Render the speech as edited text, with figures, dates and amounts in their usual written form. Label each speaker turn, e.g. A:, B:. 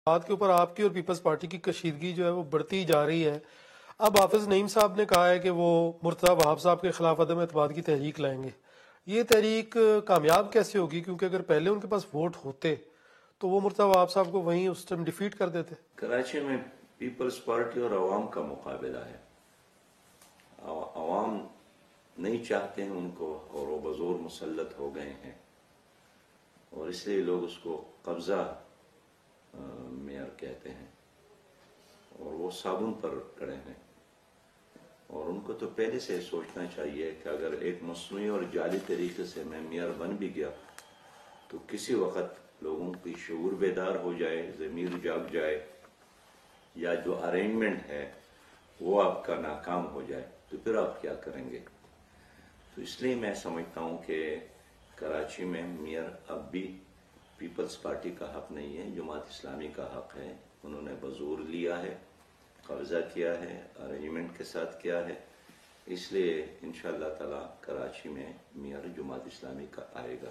A: بات کے اوپر آپ کی اور پیپلز پارٹی کی کشیدگی جو ہے وہ بڑھتی جا رہی ہے۔ اب حافظ نعیم صاحب نے کہا ہے کہ وہ مرتضی وہاب صاحب کے خلاف عدم اعتماد کی تحریک لائیں گے۔ یہ تحریک کامیاب کیسے ہوگی؟ کیونکہ اگر پہلے ان کے پاس ووٹ ہوتے تو وہ مرتضی وہاب صاحب کو وہیں اس ٹائم ڈیفیٹ کر دیتے۔
B: کراچی میں پیپلز پارٹی اور عوام کا مقابلہ ہے۔ عوام نہیں چاہتے ہیں ان کو اور وہ بزور مسلط ہو گئے ہیں، اور اس لیے لوگ اس کو قبضہ میئر کہتے ہیں، اور وہ صابن پر کڑے ہیں۔ اور ان کو تو پہلے سے سوچنا چاہیے کہ اگر ایک مصنوعی اور جعلی طریقے سے میں میئر بن بھی گیا تو کسی وقت لوگوں کی شعور بیدار ہو جائے، ضمیر جاگ جائے، یا جو ارینجمنٹ ہے وہ آپ کا ناکام ہو جائے تو پھر آپ کیا کریں گے؟ تو اس لیے میں سمجھتا ہوں کہ کراچی میں میئر اب بھی پیپلز پارٹی کا حق نہیں ہے، جماعت اسلامی کا حق ہے۔ انہوں نے بزور لیا ہے، قبضہ کیا ہے، ارینجمنٹ کے ساتھ کیا ہے۔ اس لیے انشاءاللہ تعالی کراچی میں میئر جماعت اسلامی کا آئے گا۔